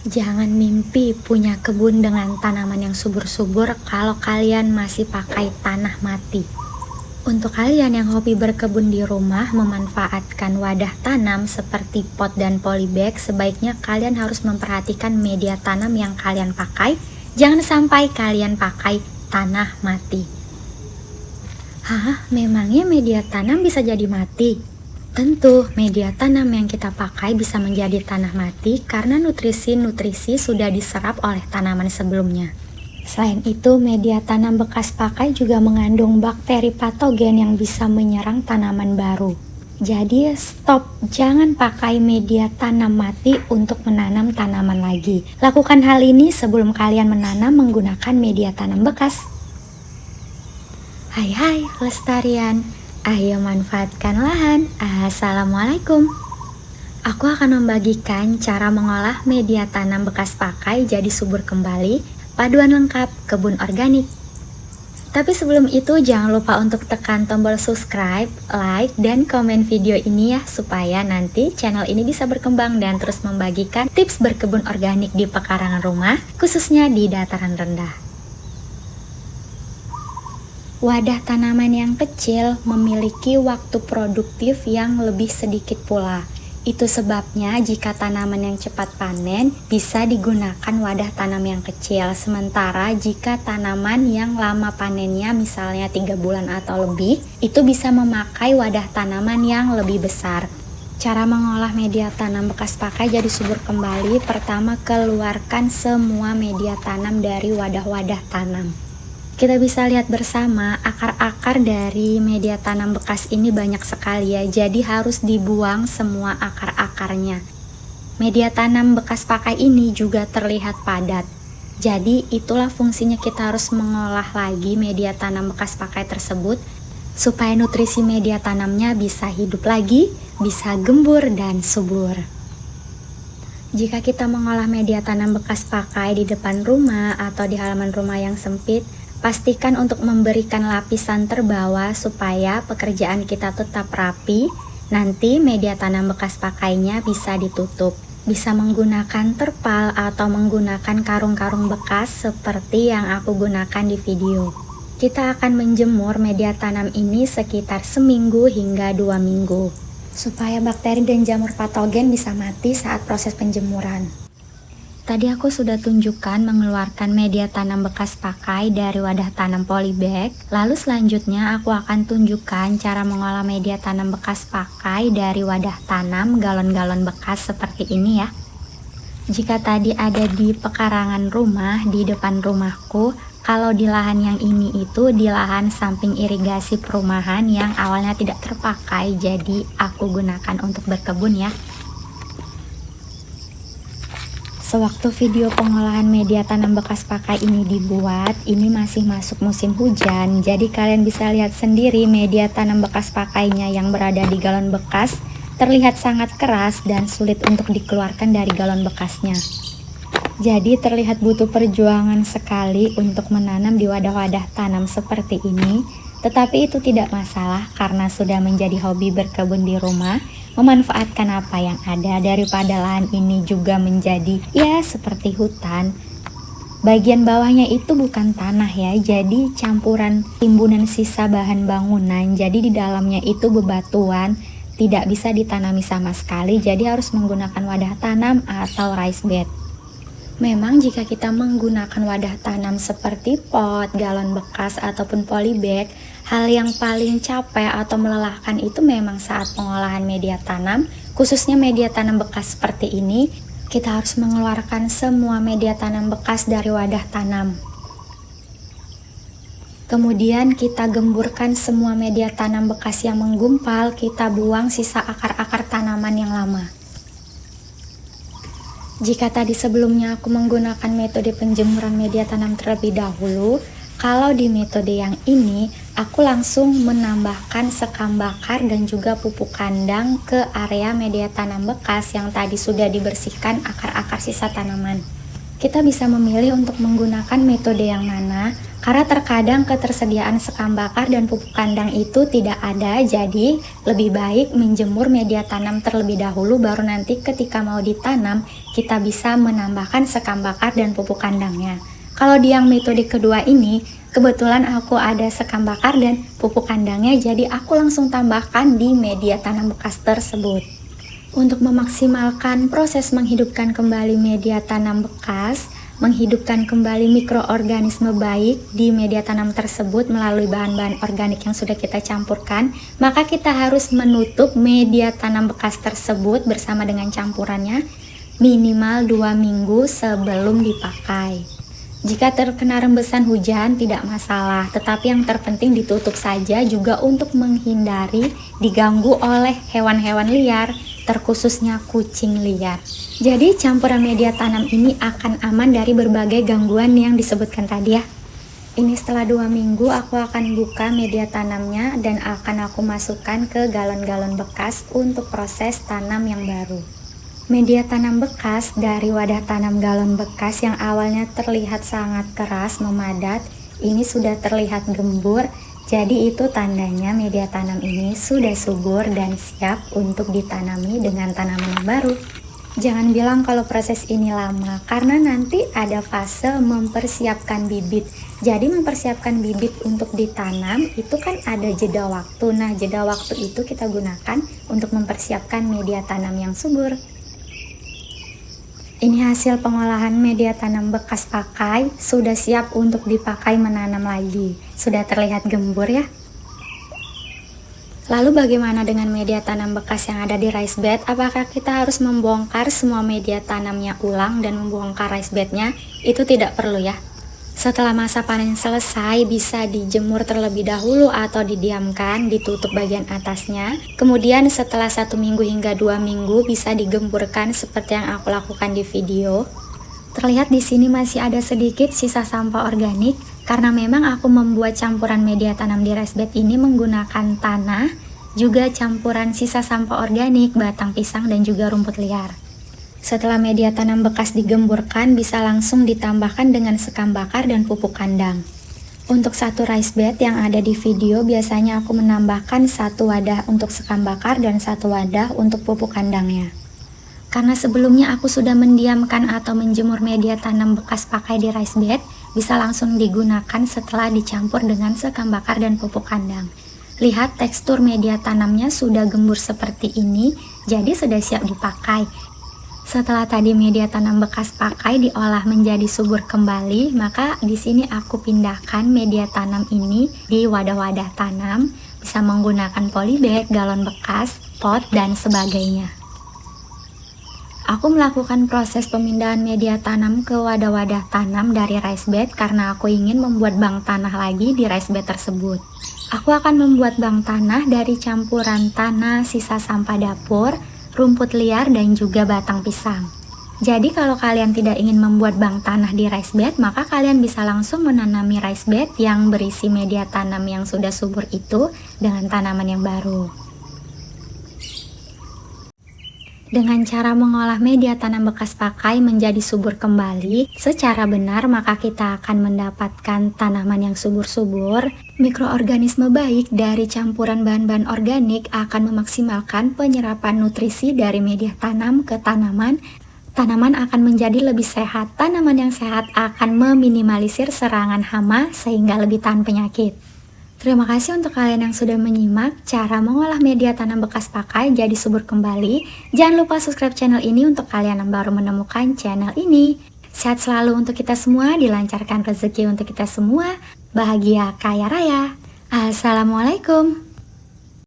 Jangan mimpi punya kebun dengan tanaman yang subur-subur kalau kalian masih pakai tanah mati. Untuk kalian yang hobi berkebun di rumah memanfaatkan wadah tanam seperti pot dan polybag, sebaiknya kalian harus memperhatikan media tanam yang kalian pakai. Jangan sampai kalian pakai tanah mati. Hah, memangnya media tanam bisa jadi mati? Tentu, media tanam yang kita pakai bisa menjadi tanah mati karena nutrisi-nutrisi sudah diserap oleh tanaman sebelumnya. Selain itu, media tanam bekas pakai juga mengandung bakteri patogen yang bisa menyerang tanaman baru. Jadi, stop, jangan pakai media tanam mati untuk menanam tanaman lagi. Lakukan hal ini sebelum kalian menanam menggunakan media tanam bekas. Hai Lestarian, ayo manfaatkan lahan. Assalamualaikum. Aku akan membagikan cara mengolah media tanam bekas pakai jadi subur kembali, paduan lengkap kebun organik. Tapi sebelum itu jangan lupa untuk tekan tombol subscribe, like, dan komen video ini ya, supaya nanti channel ini bisa berkembang dan terus membagikan tips berkebun organik di pekarangan rumah, khususnya di dataran rendah. Wadah tanaman yang kecil memiliki waktu produktif yang lebih sedikit pula. Itu sebabnya jika tanaman yang cepat panen bisa digunakan wadah tanam yang kecil. Sementara jika tanaman yang lama panennya misalnya 3 bulan atau lebih, itu bisa memakai wadah tanaman yang lebih besar. Cara mengolah media tanam bekas pakai jadi subur kembali. Pertama, keluarkan semua media tanam dari wadah-wadah tanam. Kita bisa lihat bersama akar-akar dari media tanam bekas ini banyak sekali ya, jadi harus dibuang semua akar-akarnya. Media tanam bekas pakai ini juga terlihat padat, jadi itulah fungsinya kita harus mengolah lagi media tanam bekas pakai tersebut supaya nutrisi media tanamnya bisa hidup lagi, bisa gembur dan subur. Jika kita mengolah media tanam bekas pakai di depan rumah atau di halaman rumah yang sempit, pastikan untuk memberikan lapisan terbawah supaya pekerjaan kita tetap rapi. Nanti media tanam bekas pakainya bisa ditutup. Bisa menggunakan terpal atau menggunakan karung-karung bekas seperti yang aku gunakan di video. Kita akan menjemur media tanam ini sekitar seminggu hingga 2 minggu supaya bakteri dan jamur patogen bisa mati saat proses penjemuran. Tadi aku sudah tunjukkan mengeluarkan media tanam bekas pakai dari wadah tanam polybag. Lalu selanjutnya aku akan tunjukkan cara mengolah media tanam bekas pakai dari wadah tanam galon-galon bekas seperti ini ya. Jika tadi ada di pekarangan rumah di depan rumahku, kalau di lahan yang ini itu di lahan samping irigasi perumahan yang awalnya tidak terpakai, jadi aku gunakan untuk berkebun ya. Sewaktu video pengolahan media tanam bekas pakai ini dibuat, ini masih masuk musim hujan, jadi kalian bisa lihat sendiri media tanam bekas pakainya yang berada di galon bekas terlihat sangat keras dan sulit untuk dikeluarkan dari galon bekasnya. Jadi terlihat butuh perjuangan sekali untuk menanam di wadah-wadah tanam seperti ini, tetapi itu tidak masalah karena sudah menjadi hobi berkebun di rumah. Memanfaatkan apa yang ada daripada lahan ini juga menjadi ya seperti hutan. Bagian bawahnya itu bukan tanah ya, jadi campuran timbunan sisa bahan bangunan. Jadi di dalamnya itu bebatuan, tidak bisa ditanami sama sekali, jadi harus menggunakan wadah tanam atau raised bed. Memang jika kita menggunakan wadah tanam seperti pot, galon bekas, ataupun polybag, hal yang paling capek atau melelahkan itu memang saat pengolahan media tanam, khususnya media tanam bekas seperti ini. Kita harus mengeluarkan semua media tanam bekas dari wadah tanam. Kemudian kita gemburkan semua media tanam bekas yang menggumpal, kita buang sisa akar-akar tanaman yang lama. Jika tadi sebelumnya aku menggunakan metode penjemuran media tanam terlebih dahulu, kalau di metode yang ini, aku langsung menambahkan sekam bakar dan juga pupuk kandang ke area media tanam bekas yang tadi sudah dibersihkan akar-akar sisa tanaman. Kita bisa memilih untuk menggunakan metode yang mana, karena terkadang ketersediaan sekam bakar dan pupuk kandang itu tidak ada, jadi lebih baik menjemur media tanam terlebih dahulu, baru nanti ketika mau ditanam, kita bisa menambahkan sekam bakar dan pupuk kandangnya. Kalau di yang metode kedua ini, kebetulan aku ada sekam bakar dan pupuk kandangnya, jadi aku langsung tambahkan di media tanam bekas tersebut. Untuk memaksimalkan proses menghidupkan kembali media tanam bekas, menghidupkan kembali mikroorganisme baik di media tanam tersebut melalui bahan-bahan organik yang sudah kita campurkan, maka kita harus menutup media tanam bekas tersebut bersama dengan campurannya minimal 2 minggu sebelum dipakai. Jika terkena rembesan hujan tidak masalah, tetapi yang terpenting ditutup saja juga untuk menghindari diganggu oleh hewan-hewan liar, terkhususnya kucing liar. Jadi campuran media tanam ini akan aman dari berbagai gangguan yang disebutkan tadi ya. Ini setelah 2 minggu aku akan buka media tanamnya dan akan aku masukkan ke galon-galon bekas untuk proses tanam yang baru. Media tanam bekas dari wadah tanam galon bekas yang awalnya terlihat sangat keras memadat, ini sudah terlihat gembur, jadi itu tandanya media tanam ini sudah subur dan siap untuk ditanami dengan tanaman yang baru. Jangan bilang kalau proses ini lama, karena nanti ada fase mempersiapkan bibit. Jadi mempersiapkan bibit untuk ditanam itu kan ada jeda waktu. Nah, jeda waktu itu kita gunakan untuk mempersiapkan media tanam yang subur. Ini hasil pengolahan media tanam bekas pakai, sudah siap untuk dipakai menanam lagi. Sudah terlihat gembur ya. Lalu bagaimana dengan media tanam bekas yang ada di rice bed? Apakah kita harus membongkar semua media tanamnya ulang dan membongkar rice bednya? Itu tidak perlu ya. Setelah masa panen selesai, bisa dijemur terlebih dahulu atau didiamkan, ditutup bagian atasnya. Kemudian setelah 1 minggu hingga 2 minggu bisa digemburkan seperti yang aku lakukan di video. Terlihat di sini masih ada sedikit sisa sampah organik, karena memang aku membuat campuran media tanam di rice bed ini menggunakan tanah, juga campuran sisa sampah organik, batang pisang dan juga rumput liar. Setelah media tanam bekas digemburkan, bisa langsung ditambahkan dengan sekam bakar dan pupuk kandang. Untuk satu rice bed yang ada di video, biasanya aku menambahkan 1 wadah untuk sekam bakar dan 1 wadah untuk pupuk kandangnya. Karena sebelumnya aku sudah mendiamkan atau menjemur media tanam bekas pakai di rice bed, bisa langsung digunakan setelah dicampur dengan sekam bakar dan pupuk kandang. Lihat tekstur media tanamnya sudah gembur seperti ini, jadi sudah siap dipakai. Setelah tadi media tanam bekas pakai diolah menjadi subur kembali, maka di sini aku pindahkan media tanam ini di wadah-wadah tanam, bisa menggunakan polybag, galon bekas, pot, dan sebagainya. Aku melakukan proses pemindahan media tanam ke wadah-wadah tanam dari rice bed karena aku ingin membuat bank tanah lagi di rice bed tersebut. Aku akan membuat bank tanah dari campuran tanah, sisa sampah dapur, rumput liar, dan juga batang pisang. Jadi kalau kalian tidak ingin membuat bank tanah di rice bed, maka kalian bisa langsung menanami rice bed yang berisi media tanam yang sudah subur itu dengan tanaman yang baru. Dengan cara mengolah media tanam bekas pakai menjadi subur kembali secara benar, maka kita akan mendapatkan tanaman yang subur-subur. Mikroorganisme baik dari campuran bahan-bahan organik akan memaksimalkan penyerapan nutrisi dari media tanam ke tanaman. Tanaman akan menjadi lebih sehat. Tanaman yang sehat akan meminimalisir serangan hama sehingga lebih tahan penyakit. Terima kasih untuk kalian yang sudah menyimak cara mengolah media tanam bekas pakai jadi subur kembali. Jangan lupa subscribe channel ini untuk kalian yang baru menemukan channel ini. Sehat selalu untuk kita semua, dilancarkan rezeki untuk kita semua, bahagia kaya raya. Assalamualaikum.